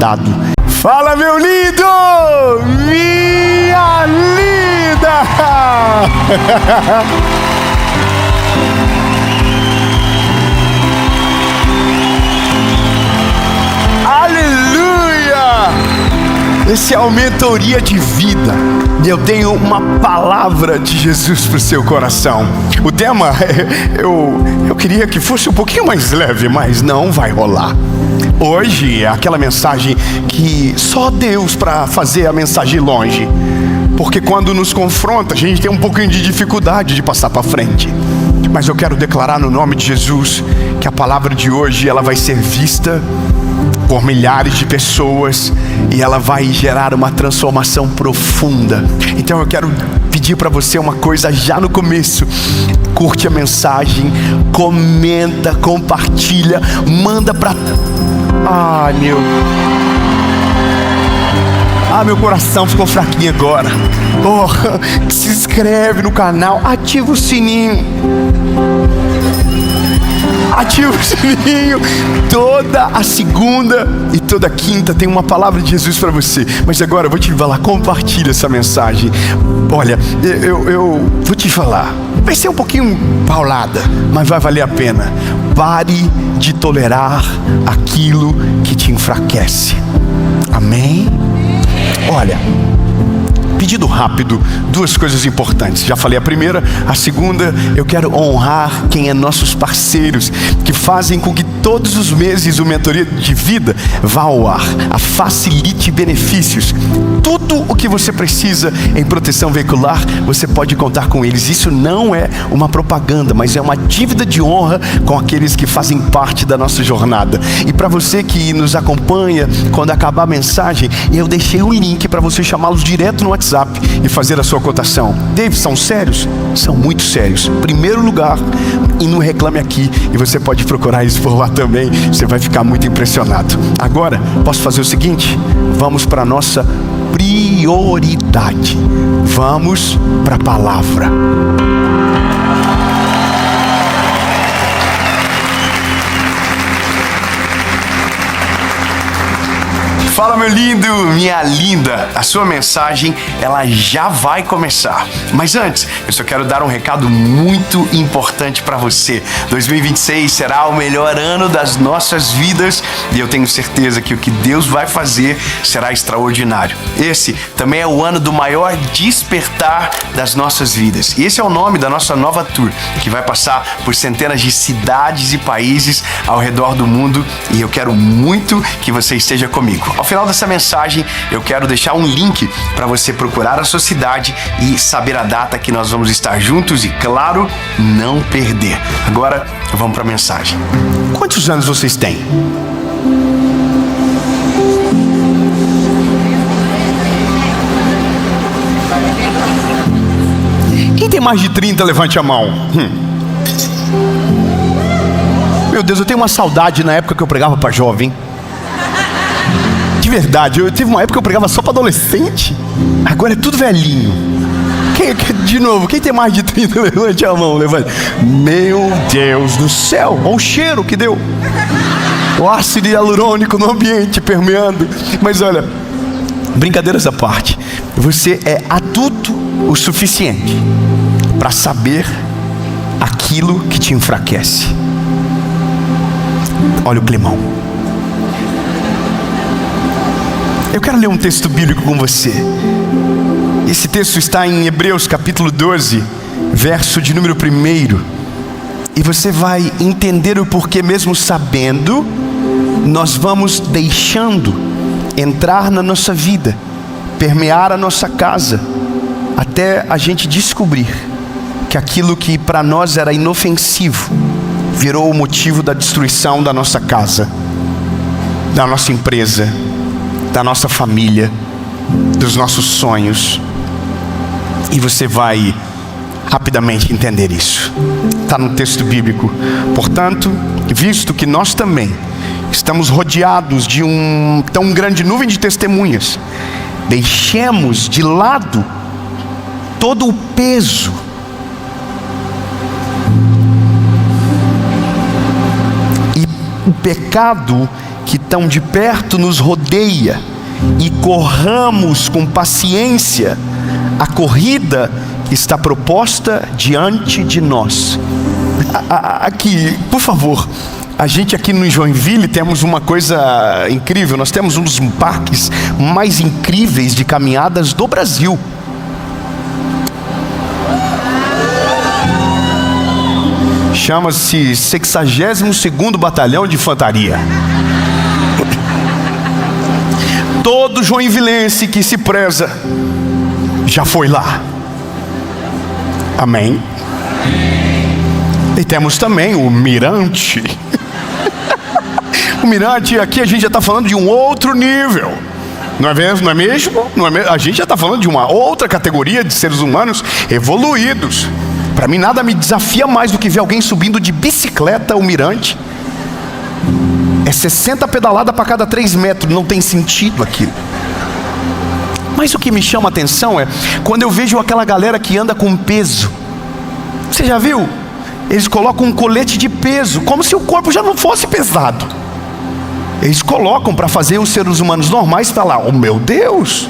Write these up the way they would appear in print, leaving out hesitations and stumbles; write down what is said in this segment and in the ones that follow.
dado. Fala, meu lindo! Minha linda! Aleluia! Esse é a mentoria de vida. E eu tenho uma palavra de Jesus para o seu coração. O tema, eu queria que fosse um pouquinho mais leve, mas não vai rolar. Hoje é aquela mensagem que só Deus para fazer a mensagem longe. Porque quando nos confronta, a gente tem um pouquinho de dificuldade de passar para frente. Mas eu quero declarar no nome de Jesus que a palavra de hoje ela vai ser vista por milhares de pessoas e ela vai gerar uma transformação profunda. Então eu quero pedir para você uma coisa já no começo: curte a mensagem, comenta, compartilha, manda para... meu coração ficou fraquinho agora. Se inscreve no canal, ativa o sininho. Ativa o sininho. Toda a segunda e toda a quinta tem uma palavra de Jesus para você. Mas agora eu vou te falar, compartilha essa mensagem. Olha, eu vou te falar, vai ser um pouquinho paulada, mas vai valer a pena. Pare de tolerar aquilo que te enfraquece. Amém? Olha, pedido rápido, duas coisas importantes. Já falei a primeira. A segunda, eu quero honrar quem é nossos parceiros, que fazem com que todos os meses o Mentoria de Vida vá ao ar. A Facilite Benefícios. Tudo o que você precisa em proteção veicular, você pode contar com eles. Isso não é uma propaganda, mas é uma dívida de honra com aqueles que fazem parte da nossa jornada. E para você que nos acompanha, quando acabar a mensagem, eu deixei um link para você chamá-los direto no WhatsApp e fazer a sua cotação. Dave, são sérios? São muito sérios. Primeiro lugar, e não reclame aqui, e você pode procurar isso por lá também, você vai ficar muito impressionado. Agora, posso fazer o seguinte? Vamos para a nossa prioridade. Vamos para a palavra. Fala, meu lindo, minha linda. A sua mensagem, ela já vai começar. Mas antes, eu só quero dar um recado muito importante para você. 2026 será o melhor ano das nossas vidas e eu tenho certeza que o que Deus vai fazer será extraordinário. Esse também é o ano do maior despertar das nossas vidas. E esse é o nome da nossa nova tour, que vai passar por centenas de cidades e países ao redor do mundo, e eu quero muito que você esteja comigo. Ao final dessa mensagem, eu quero deixar um link para você procurar a sua cidade e saber a data que nós vamos estar juntos e, claro, não perder. Agora, vamos para a mensagem. Quantos anos vocês têm? Quem tem mais de 30, levante a mão. Meu Deus, eu tenho uma saudade na época que eu pregava para jovem. De verdade, eu tive uma época que eu pregava só para adolescente. Agora é tudo velhinho. De novo, quem tem mais de 30, levante a mão, levante. Meu Deus do céu, olha o cheiro que deu. O ácido hialurônico no ambiente permeando. Mas olha, brincadeiras à parte, você é adulto o suficiente para saber aquilo que te enfraquece. Olha o climão. Eu quero ler um texto bíblico com você. Esse texto está em Hebreus capítulo 12, verso de número 1. E você vai entender o porquê, mesmo sabendo, nós vamos deixando entrar na nossa vida, permear a nossa casa, até a gente descobrir que aquilo que para nós era inofensivo virou o motivo da destruição da nossa casa, da nossa empresa, da nossa família, dos nossos sonhos. E você vai rapidamente entender isso. Está no texto bíblico. Portanto, visto que nós também estamos rodeados de um tão grande nuvem de testemunhas, deixemos de lado todo o peso o pecado que tão de perto nos rodeia e corramos com paciência a corrida que está proposta diante de nós. Aqui, por favor, a gente aqui no Joinville temos uma coisa incrível. Nós temos um dos parques mais incríveis de caminhadas do Brasil. Chama-se 62º Batalhão de Infantaria. Todo joinvilense que se preza já foi lá. Amém? E temos também o Mirante. O Mirante, aqui a gente já está falando de um outro nível. Não é mesmo? A gente já está falando de uma outra categoria de seres humanos evoluídos. Para mim nada me desafia mais do que ver alguém subindo de bicicleta o Mirante. É 60 pedaladas para cada 3 metros, não tem sentido aquilo. Mas o que me chama a atenção é quando eu vejo aquela galera que anda com peso. Você já viu? Eles colocam um colete de peso, como se o corpo já não fosse pesado. Eles colocam para fazer os seres humanos normais falar: oh meu Deus,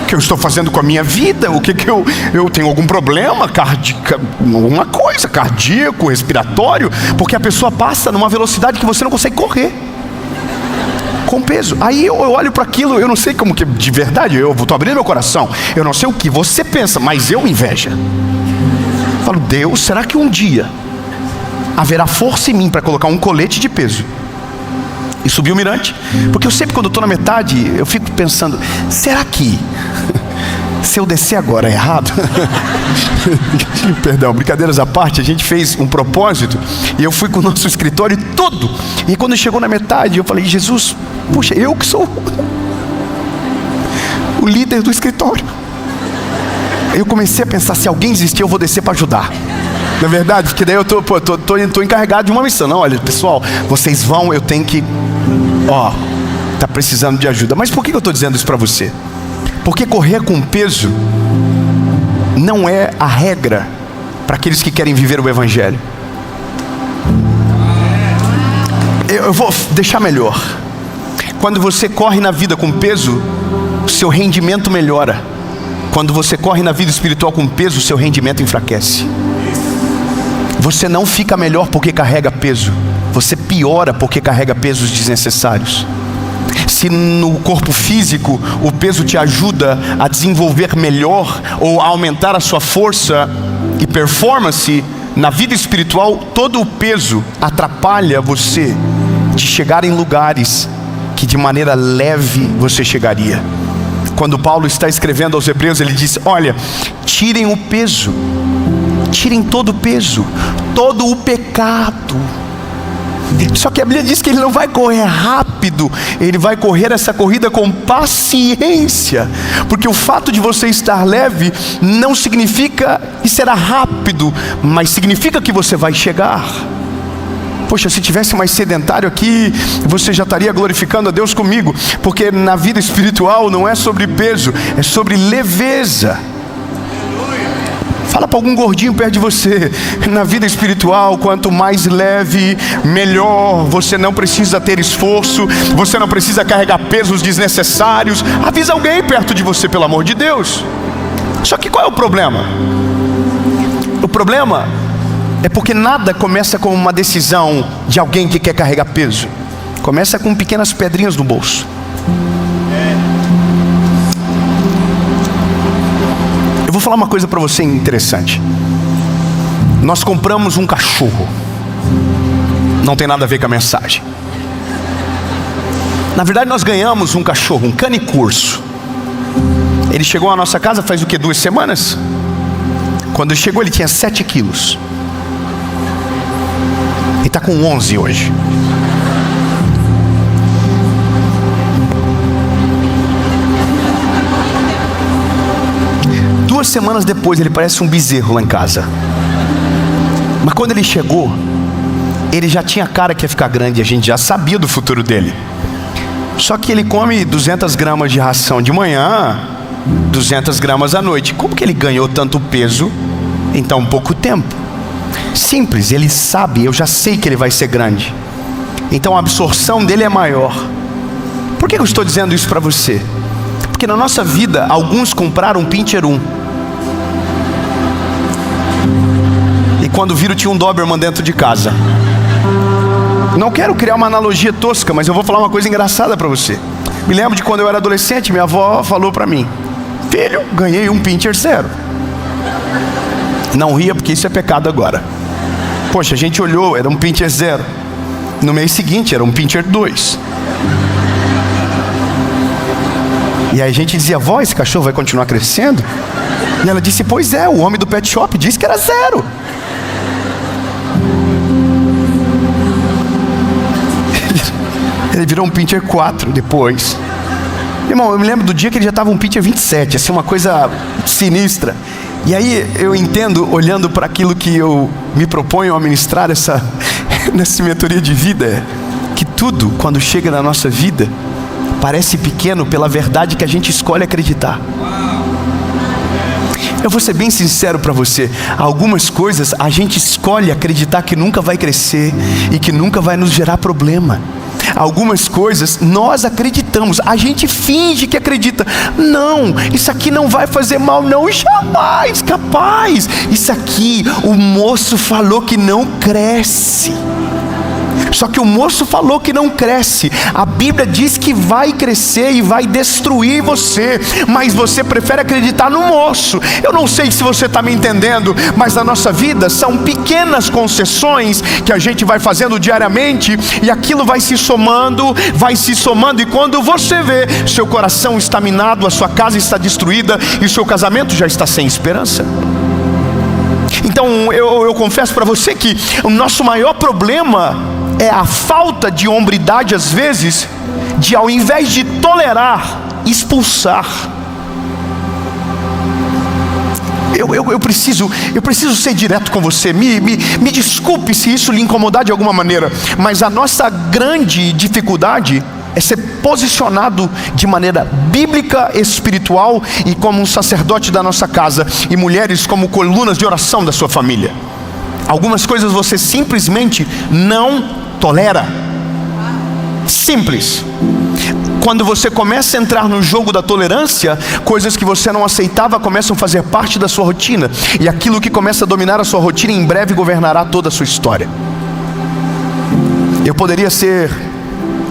o que eu estou fazendo com a minha vida? O que eu tenho algum problema cardíaco, alguma coisa, cardíaco, respiratório? Porque a pessoa passa numa velocidade que você não consegue correr com peso. Aí eu olho para aquilo, eu não sei como que, de verdade, eu estou abrindo meu coração, eu não sei o que você pensa, mas eu inveja. Falo: Deus, será que um dia haverá força em mim para colocar um colete de peso e subir o Mirante? Porque eu sempre, quando eu estou na metade, eu fico pensando: será que se eu descer agora é errado? Perdão, brincadeiras à parte, a gente fez um propósito e eu fui com o nosso escritório todo. E quando chegou na metade, eu falei: Jesus, puxa, eu que sou o líder do escritório. Eu comecei a pensar: se alguém existir, eu vou descer para ajudar. Na verdade, porque daí eu tô encarregado de uma missão. Não, olha, pessoal, vocês vão, eu tenho que... tá precisando de ajuda. Mas por que eu estou dizendo isso para você? Porque correr com peso não é a regra para aqueles que querem viver o Evangelho. Eu vou deixar melhor. Quando você corre na vida com peso, o seu rendimento melhora. Quando você corre na vida espiritual com peso, o seu rendimento enfraquece. Você não fica melhor porque carrega peso, você piora porque carrega pesos desnecessários. Se no corpo físico o peso te ajuda a desenvolver melhor ou a aumentar a sua força e performance, na vida espiritual todo o peso atrapalha você de chegar em lugares que de maneira leve você chegaria. Quando Paulo está escrevendo aos Hebreus, ele diz: olha, tirem o peso, tirem todo o peso, todo o pecado. Só que a Bíblia diz que ele não vai correr rápido, ele vai correr essa corrida com paciência. Porque o fato de você estar leve não significa que será rápido, mas significa que você vai chegar. Poxa, se tivesse mais sedentário aqui, você já estaria glorificando a Deus comigo. Porque na vida espiritual não é sobre peso, é sobre leveza. Fala para algum gordinho perto de você: na vida espiritual, quanto mais leve, melhor. Você não precisa ter esforço, você não precisa carregar pesos desnecessários. Avisa alguém perto de você, pelo amor de Deus. Só que qual é o problema? O problema é porque nada começa com uma decisão de alguém que quer carregar peso. Começa com pequenas pedrinhas no bolso. Eu vou falar uma coisa para você interessante. Nós compramos um cachorro. Não tem nada a ver com a mensagem. Na verdade, nós ganhamos um cachorro, um canicurso. Ele chegou à nossa casa faz o que? 2 semanas? Quando ele chegou, ele tinha 7 quilos. E está com 11 hoje. Duas semanas depois, ele parece um bezerro lá em casa. Mas quando ele chegou, ele já tinha cara que ia ficar grande. A gente já sabia do futuro dele. Só que ele come 200 gramas de ração de manhã, 200 gramas à noite. Como que ele ganhou tanto peso em tão pouco tempo? Simples, ele sabe, eu já sei que ele vai ser grande. então a absorção dele é maior. Por que eu estou dizendo isso para você? Porque na nossa vida, alguns compraram um Pincher 1. E quando viram, tinha um Doberman dentro de casa. Não quero criar uma analogia tosca, mas eu vou falar uma coisa engraçada para você. Me lembro de quando eu era adolescente, minha avó falou para mim: filho, ganhei um Pincher 0. Não ria, porque isso é pecado agora. Poxa, a gente olhou, era um Pincher 0. No mês seguinte era um Pincher 2. E aí a gente dizia: vó, esse cachorro vai continuar crescendo? E ela disse: pois é, o homem do pet shop disse que era 0. Ele virou um Pincher 4 depois. Irmão, eu me lembro do dia que ele já estava um Pincher 27, assim, uma coisa sinistra. E aí eu entendo, olhando para aquilo que eu me proponho a ministrar nessa mentoria de vida, que tudo, quando chega na nossa vida, parece pequeno pela verdade que a gente escolhe acreditar. Eu vou ser bem sincero para você, algumas coisas a gente escolhe acreditar que nunca vai crescer e que nunca vai nos gerar problema. Algumas coisas nós acreditamos, a gente finge que acredita. Não, isso aqui não vai fazer mal, não, jamais, capaz. Isso aqui, o moço falou que não cresce. Só que o moço falou que não cresce. A Bíblia diz que vai crescer e vai destruir você, mas você prefere acreditar no moço. Eu não sei se você está me entendendo, mas na nossa vida são pequenas concessões que a gente vai fazendo diariamente, e aquilo vai se somando, e quando você vê, seu coração está minado, a sua casa está destruída e o seu casamento já está sem esperança. Então eu confesso para você que o nosso maior problema é a falta de hombridade, às vezes, de, ao invés de tolerar, expulsar. Eu preciso ser direto com você. Me desculpe se isso lhe incomodar de alguma maneira, mas a nossa grande dificuldade é ser posicionado de maneira bíblica, espiritual e como um sacerdote da nossa casa, e mulheres como colunas de oração da sua família. Algumas coisas você simplesmente não tolera. Simples. Quando você começa a entrar no jogo da tolerância, coisas que você não aceitava começam a fazer parte da sua rotina, e aquilo que começa a dominar a sua rotina em breve governará toda a sua história. Eu poderia ser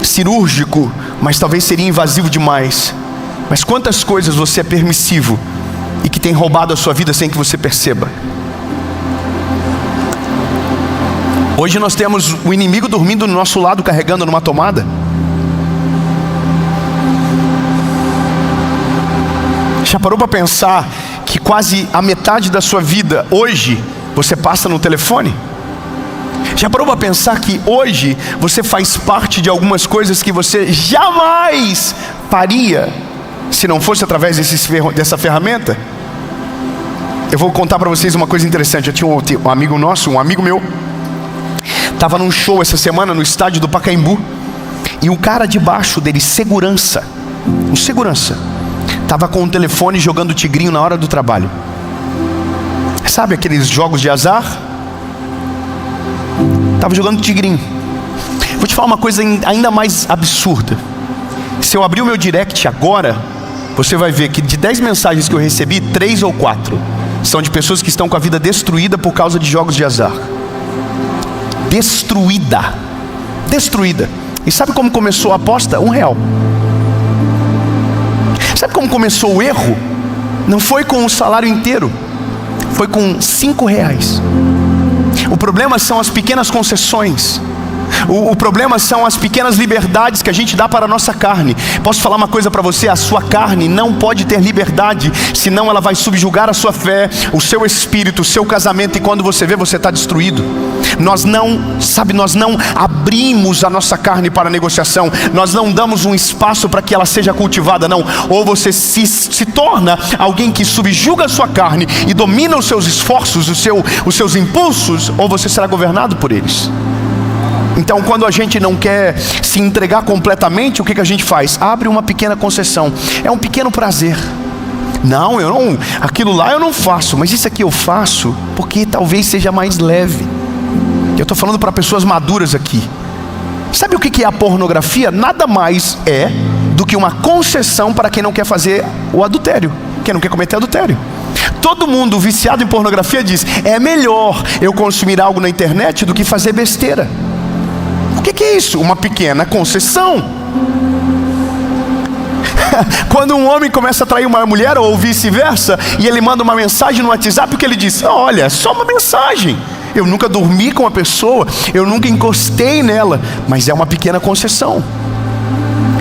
cirúrgico, mas talvez seria invasivo demais. Mas quantas coisas você é permissivo e que tem roubado a sua vida sem que você perceba? Hoje nós temos o inimigo dormindo no nosso lado, carregando numa tomada. Já parou para pensar que quase a metade da sua vida hoje você passa no telefone? Já parou para pensar que hoje você faz parte de algumas coisas que você jamais faria se não fosse através dessa ferramenta? Eu vou contar para vocês uma coisa interessante. Eu tinha um amigo nosso, um amigo meu, estava num show essa semana no estádio do Pacaembu, e o cara debaixo dele, segurança, estava com o telefone jogando tigrinho na hora do trabalho. Sabe aqueles jogos de azar? Estava jogando tigrinho. Vou te falar uma coisa ainda mais absurda. Se eu abrir o meu direct agora, você vai ver que de 10 mensagens que eu recebi, 3 ou 4 são de pessoas que estão com a vida destruída por causa de jogos de azar. Destruída. E sabe como começou a aposta? R$1. Sabe como começou o erro? Não foi com o salário inteiro, foi com R$5. O problema são as pequenas concessões. O problema são as pequenas liberdades que a gente dá para a nossa carne. Posso falar uma coisa para você? A sua carne não pode ter liberdade, senão ela vai subjugar a sua fé, o seu espírito, o seu casamento, e quando você vê, você está destruído. Nós não abrimos a nossa carne para negociação. Nós não damos um espaço para que ela seja cultivada, não. Ou você se torna alguém que subjuga a sua carne e domina os seus esforços, os seus impulsos, ou você será governado por eles. Então, quando a gente não quer se entregar completamente, o que a gente faz? Abre uma pequena concessão. É um pequeno prazer. Não, aquilo lá eu não faço, mas isso aqui eu faço porque talvez seja mais leve. Eu estou falando para pessoas maduras aqui. Sabe o que é a pornografia? Nada mais é do que uma concessão para quem não quer fazer o adultério, quem não quer cometer adultério. Todo mundo viciado em pornografia diz: é melhor eu consumir algo na internet do que fazer besteira. O que é isso? Uma pequena concessão. Quando um homem começa a trair uma mulher ou vice-versa, e ele manda uma mensagem no WhatsApp, o que ele diz? Olha, é só uma mensagem. Eu nunca dormi com a pessoa, eu nunca encostei nela, mas é uma pequena concessão.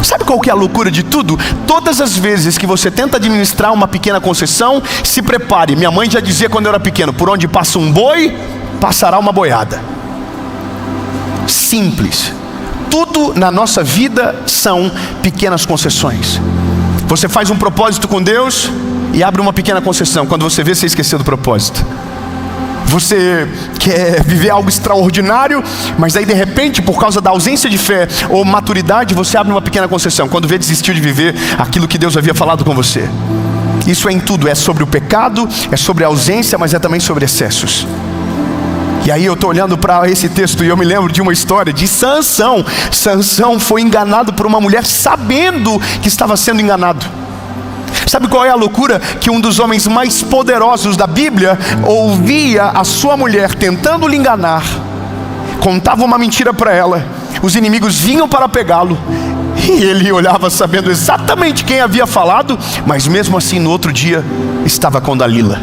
Sabe qual que é a loucura de tudo? Todas as vezes que você tenta administrar uma pequena concessão, se prepare. Minha mãe já dizia quando eu era pequeno: por onde passa um boi, passará uma boiada. Simples. Tudo na nossa vida são pequenas concessões. Você faz um propósito com Deus e abre uma pequena concessão. Quando você vê, você esqueceu do propósito. Você quer viver algo extraordinário, mas aí de repente, por causa da ausência de fé ou maturidade, você abre uma pequena concessão. Quando vê, desistiu de viver aquilo que Deus havia falado com você. Isso é em tudo, é sobre o pecado, é sobre a ausência, mas é também sobre excessos. E aí eu estou olhando para esse texto e eu me lembro de uma história de Sansão. Sansão foi enganado por uma mulher sabendo que estava sendo enganado. Sabe qual é a loucura? Que um dos homens mais poderosos da Bíblia ouvia a sua mulher tentando lhe enganar, contava uma mentira para ela, os inimigos vinham para pegá-lo, e ele olhava sabendo exatamente quem havia falado, mas mesmo assim no outro dia estava com Dalila.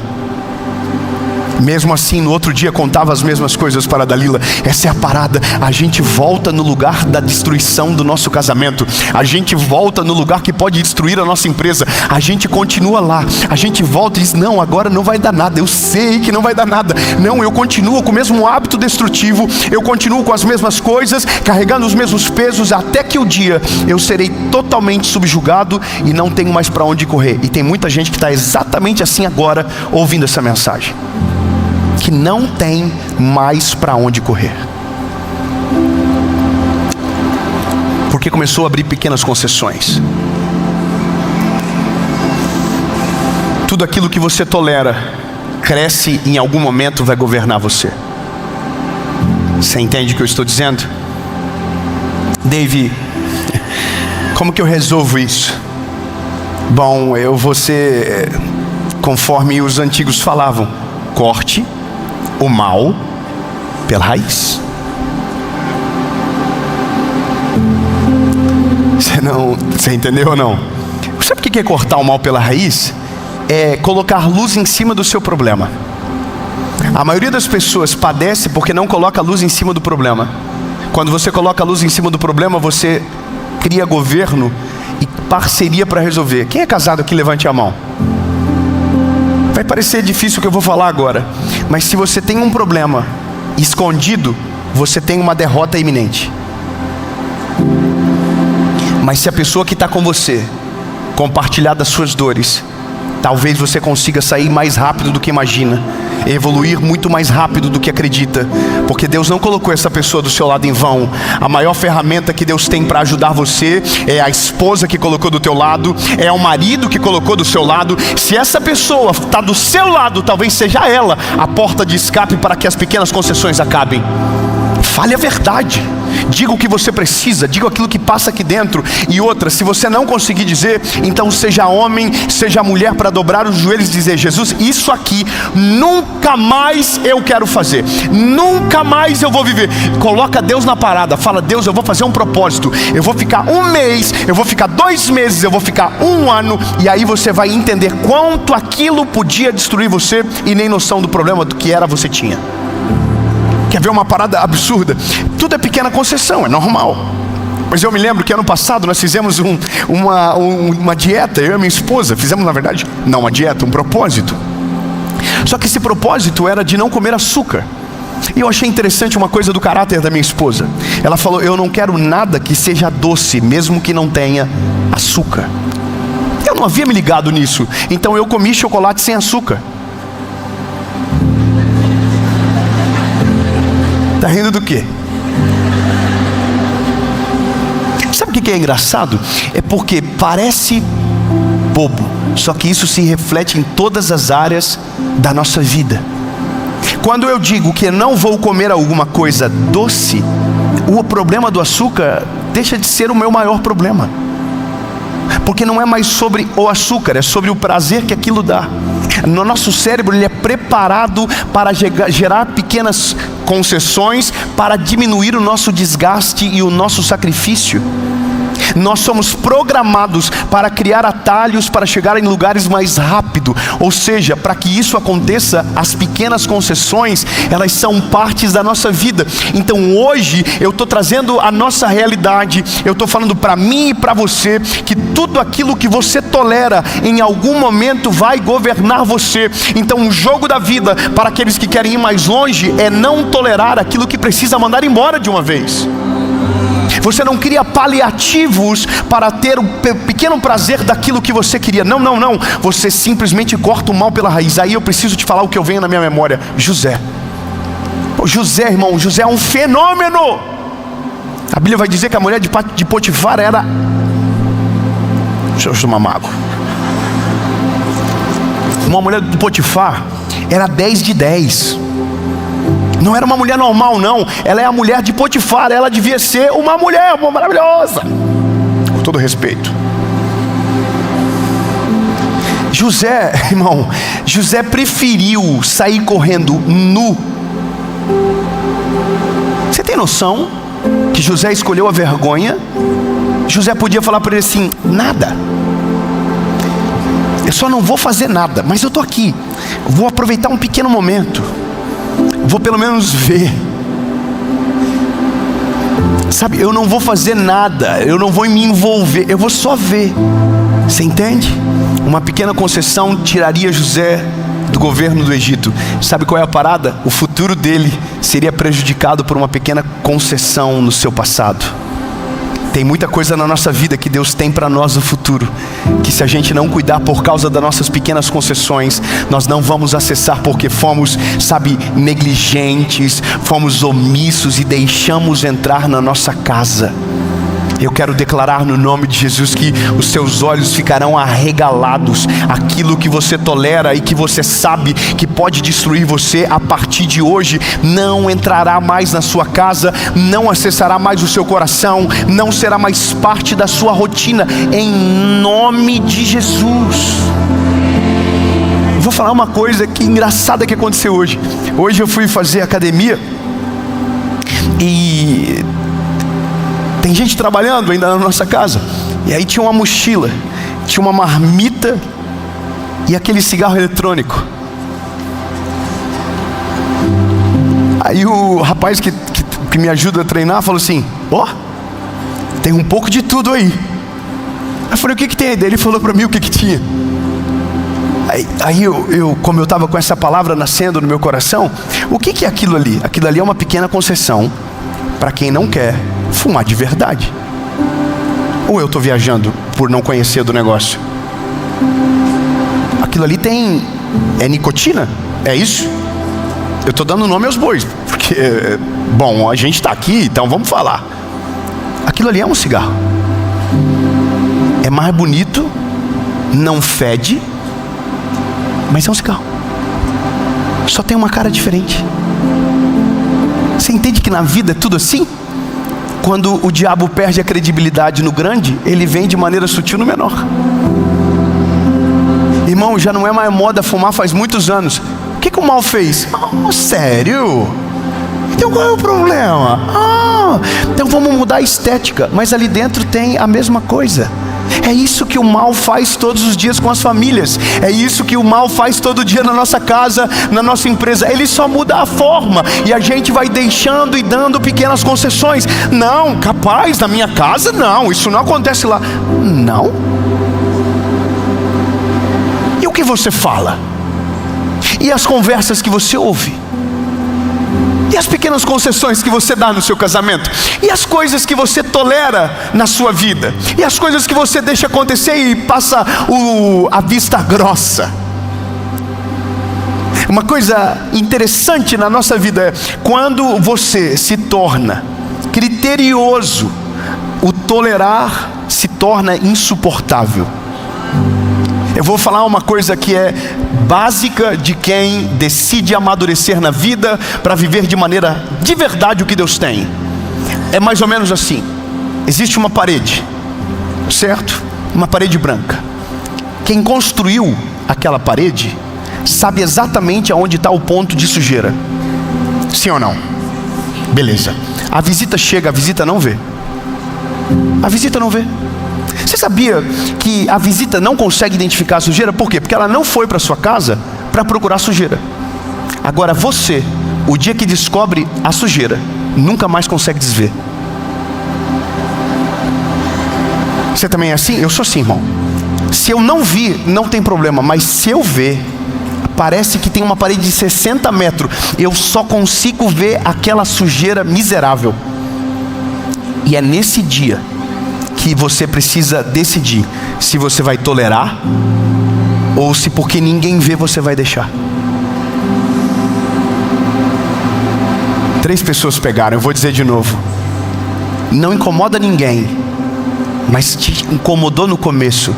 Mesmo assim no outro dia contava as mesmas coisas para Dalila. Essa é a parada. A gente volta no lugar da destruição do nosso casamento. A gente volta no lugar que pode destruir a nossa empresa. A gente continua lá. A gente volta e diz: não, agora não vai dar nada. Eu sei que não vai dar nada. Não, eu continuo com o mesmo hábito destrutivo. Eu continuo com as mesmas coisas, carregando os mesmos pesos, até que o dia eu serei totalmente subjugado e não tenho mais para onde correr. E tem muita gente que está exatamente assim agora, ouvindo essa mensagem, que não tem mais para onde correr, porque começou a abrir pequenas concessões. Tudo aquilo que você tolera cresce e em algum momento vai governar você. Você entende o que eu estou dizendo? Dave, como que eu resolvo isso? Bom, eu vou ser, conforme os antigos falavam, corte o mal pela raiz. Você entendeu ou não? Sabe o que é cortar o mal pela raiz? É colocar luz em cima do seu problema. A maioria das pessoas padece porque não coloca luz em cima do problema. Quando você coloca a luz em cima do problema, você cria governo e parceria para resolver. Quem é casado aqui, levante a mão. Vai parecer difícil o que eu vou falar agora, mas se você tem um problema escondido, você tem uma derrota iminente. Mas se a pessoa que está com você compartilhar das suas dores, talvez você consiga sair mais rápido do que imagina, evoluir muito mais rápido do que acredita, porque Deus não colocou essa pessoa do seu lado em vão. A maior ferramenta que Deus tem para ajudar você é a esposa que colocou do teu lado, é o marido que colocou do seu lado. Se essa pessoa está do seu lado, talvez seja ela a porta de escape para que as pequenas concessões acabem. Fale a verdade, diga o que você precisa, diga aquilo que passa aqui dentro. E outra, se você não conseguir dizer, então seja homem, seja mulher para dobrar os joelhos e dizer: Jesus, isso aqui nunca mais eu quero fazer, nunca mais eu vou viver. Coloca Deus na parada, fala: Deus, eu vou fazer um propósito, eu vou ficar um mês, eu vou ficar 2 meses, eu vou ficar 1 ano. E aí você vai entender quanto aquilo podia destruir você e nem noção do problema do que era você tinha. Quer ver uma parada absurda? Tudo é pequena concessão, é normal. Mas eu me lembro que ano passado nós fizemos uma dieta, eu e minha esposa. Fizemos, na verdade, não uma dieta, um propósito. Só que esse propósito era de não comer açúcar. E eu achei interessante uma coisa do caráter da minha esposa. Ela falou: eu não quero nada que seja doce, mesmo que não tenha açúcar. Eu não havia me ligado nisso. Então eu comi chocolate sem açúcar. Tá rindo do quê? Sabe o que é engraçado? É porque parece bobo, só que isso se reflete em todas as áreas da nossa vida. Quando eu digo que não vou comer alguma coisa doce, o problema do açúcar deixa de ser o meu maior problema. Porque não é mais sobre o açúcar, é sobre o prazer que aquilo dá. No nosso cérebro, ele é preparado para gerar pequenas concessões para diminuir o nosso desgaste e o nosso sacrifício. Nós somos programados para criar atalhos para chegar em lugares mais rápido. Ou seja, para que isso aconteça, as pequenas concessões, elas são partes da nossa vida. Então hoje eu estou trazendo a nossa realidade. Eu estou falando para mim e para você que tudo aquilo que você tolera em algum momento vai governar você. Então o jogo da vida para aqueles que querem ir mais longe é não tolerar aquilo que precisa mandar embora de uma vez. Você não cria paliativos para ter o pequeno prazer daquilo que você queria. Não. Você simplesmente corta o mal pela raiz. Aí eu preciso te falar o que eu venho na minha memória. José, irmão, José é um fenômeno. A Bíblia vai dizer que a mulher de Potifar era... Deixa eu tomar uma água. Uma mulher de Potifar era 10 de 10. Não era uma mulher normal, não. Ela é a mulher de Potifar. Ela devia ser uma mulher maravilhosa. Com todo respeito. José, irmão, José preferiu sair correndo nu. Você tem noção que José escolheu a vergonha? José podia falar para ele assim: nada. Eu só não vou fazer nada, mas eu estou aqui. Vou aproveitar um pequeno momento. Vou pelo menos ver. Sabe, eu não vou fazer nada, eu não vou me envolver, eu vou só ver. Você entende? Uma pequena concessão tiraria José do governo do Egito. Sabe qual é a parada? O futuro dele seria prejudicado por uma pequena concessão no seu passado. Tem muita coisa na nossa vida que Deus tem para nós no futuro, que se a gente não cuidar por causa das nossas pequenas concessões, nós não vamos acessar, porque fomos, negligentes, fomos omissos e deixamos entrar na nossa casa. Eu quero declarar no nome de Jesus que os seus olhos ficarão arregalados. Aquilo que você tolera e que você sabe que pode destruir você, a partir de hoje não entrará mais na sua casa, não acessará mais o seu coração, não será mais parte da sua rotina, em nome de Jesus. Vou falar uma coisa que engraçada que aconteceu hoje. Hoje eu fui fazer academia e tem gente trabalhando ainda na nossa casa. E aí tinha uma mochila, tinha uma marmita e aquele cigarro eletrônico. Aí o rapaz que me ajuda a treinar falou assim: ó, tem um pouco de tudo aí. Eu falei: o que tem aí? Daí ele falou para mim o que tinha. Aí eu, como eu estava com essa palavra nascendo no meu coração, o que é aquilo ali? Aquilo ali é uma pequena concessão para quem não quer fumar de verdade. Ou eu estou viajando por não conhecer do negócio? Aquilo ali é nicotina? É isso? Eu estou dando nome aos bois, porque, bom, a gente está aqui, então vamos falar. Aquilo ali é um cigarro. É mais bonito, não fede, mas é um cigarro. Só tem uma cara diferente. Você entende que na vida é tudo assim? Quando o diabo perde a credibilidade no grande, ele vem de maneira sutil no menor. Irmão, já não é mais moda fumar faz muitos anos. O que o mal fez? Oh, sério? Então qual é o problema? Então vamos mudar a estética. Mas ali dentro tem a mesma coisa. É isso que o mal faz todos os dias com as famílias. É isso que o mal faz todo dia na nossa casa, na nossa empresa. Ele só muda a forma e a gente vai deixando e dando pequenas concessões. Não, capaz, na minha casa não, isso não acontece lá. Não. E o que você fala? E as conversas que você ouve? E as pequenas concessões que você dá no seu casamento? E as coisas que você tolera na sua vida? E as coisas que você deixa acontecer e passa a vista grossa? Uma coisa interessante na nossa vida é quando você se torna criterioso, o tolerar se torna insuportável. Eu vou falar uma coisa que é básica de quem decide amadurecer na vida para viver de maneira de verdade o que Deus tem. é mais ou menos assim. Existe uma parede, certo? Uma parede branca. Quem construiu aquela parede sabe exatamente aonde está o ponto de sujeira. Sim ou não? Beleza. A visita chega, a visita não vê. A visita não vê. Você sabia que a visita não consegue identificar a sujeira? Por quê? Porque ela não foi para sua casa para procurar sujeira. Agora você, o dia que descobre a sujeira, nunca mais consegue desver. Você também é assim? Eu sou assim, irmão. Se eu não vi, não tem problema. Mas se eu ver, parece que tem uma parede de 60 metros. Eu só consigo ver aquela sujeira miserável. E é nesse dia que você precisa decidir se você vai tolerar ou se porque ninguém vê você vai deixar. 3 pessoas pegaram, eu vou dizer de novo. Não incomoda ninguém, mas te incomodou no começo.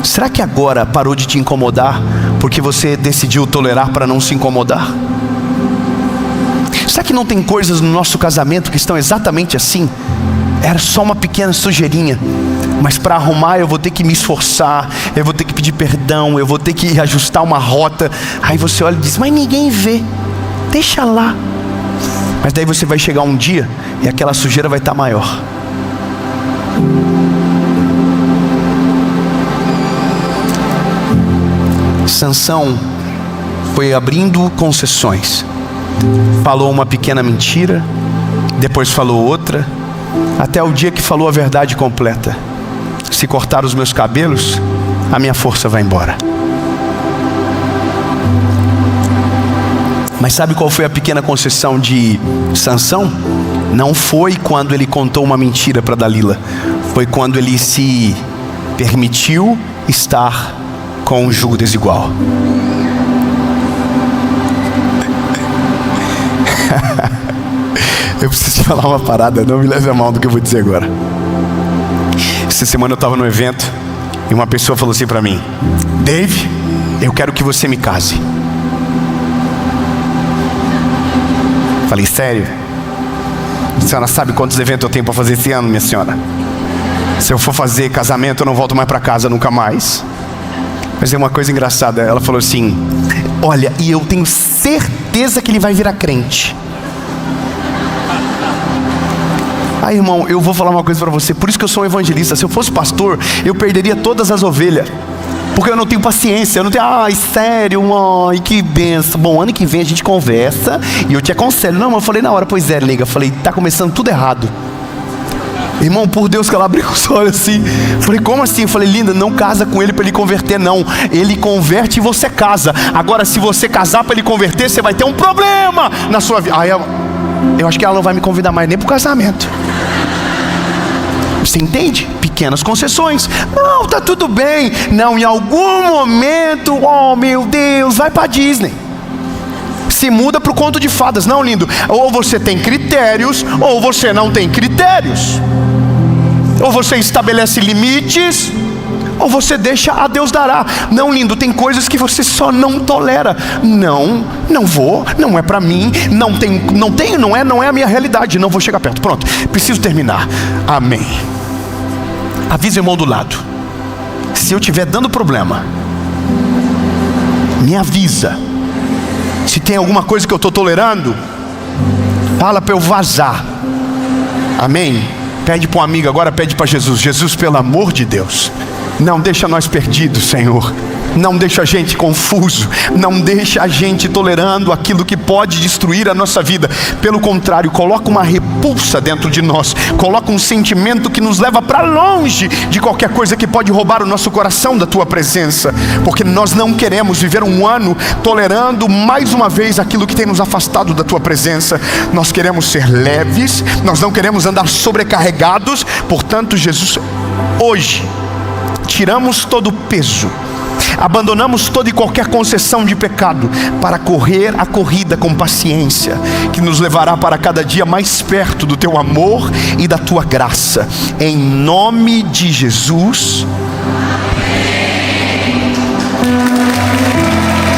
Será que agora parou de te incomodar porque você decidiu tolerar para não se incomodar? Será que não tem coisas no nosso casamento que estão exatamente assim? Era só uma pequena sujeirinha, mas para arrumar eu vou ter que me esforçar, eu vou ter que pedir perdão, eu vou ter que ajustar uma rota. Aí você olha e diz, mas ninguém vê, deixa lá. Mas daí você vai chegar um dia e aquela sujeira vai estar maior. Sansão foi abrindo concessões. Falou uma pequena mentira, depois falou outra, até o dia que falou a verdade completa. Se cortar os meus cabelos, a minha força vai embora. Mas sabe qual foi a pequena concessão de Sansão? Não foi quando ele contou uma mentira para Dalila. Foi quando ele se permitiu estar com um jugo desigual. Eu preciso te falar uma parada, não me leve a mal do que eu vou dizer agora. Essa semana eu estava no evento e uma pessoa falou assim para mim, Dave, eu quero que você me case. Falei, sério? A senhora sabe quantos eventos eu tenho para fazer esse ano, minha senhora? Se eu for fazer casamento, eu não volto mais para casa nunca mais. Mas é uma coisa engraçada, ela falou assim, olha, e eu tenho certeza que ele vai virar crente. Ah, irmão, eu vou falar uma coisa para você, por isso que eu sou um evangelista. Se eu fosse pastor, eu perderia todas as ovelhas, porque eu não tenho paciência, eu não tenho, ai, sério, ai, que benção. Bom, ano que vem a gente conversa e eu te aconselho. Não, mas eu falei na hora, pois é, nega, eu falei, tá começando tudo errado. Irmão, por Deus, que ela abriu os olhos assim. Falei, como assim? Eu falei, linda, não casa com ele para ele converter, não. Ele converte e você casa. Agora, se você casar para ele converter, você vai ter um problema na sua vida. Aí eu acho que ela não vai me convidar mais nem para o casamento. Você entende? Pequenas concessões. Não, tá tudo bem. Não, em algum momento, oh meu Deus, vai para Disney. Se muda para o conto de fadas. Não, lindo, ou você tem critérios ou você não tem critérios. Ou você estabelece limites ou você deixa a Deus dará. Não, lindo, tem coisas que você só não tolera. Não vou, não é para mim, não é a minha realidade, não vou chegar perto. Pronto, preciso terminar. Amém. Avisa o irmão do lado. Se eu estiver dando problema, me avisa. Se tem alguma coisa que eu estou tolerando, fala para eu vazar. Amém? Pede para um amigo agora, pede para Jesus. Jesus, pelo amor de Deus, não deixa nós perdidos, Senhor. Não deixa a gente confuso. Não deixa a gente tolerando aquilo que pode destruir a nossa vida. Pelo contrário, coloca uma repulsa dentro de nós. Coloca um sentimento que nos leva para longe de qualquer coisa que pode roubar o nosso coração da Tua presença. Porque nós não queremos viver um ano tolerando mais uma vez aquilo que tem nos afastado da Tua presença. Nós queremos ser leves. Nós não queremos andar sobrecarregados. Portanto, Jesus, hoje tiramos todo o peso, abandonamos toda e qualquer concessão de pecado para correr a corrida com paciência, que nos levará para cada dia mais perto do Teu amor e da Tua graça. Em nome de Jesus.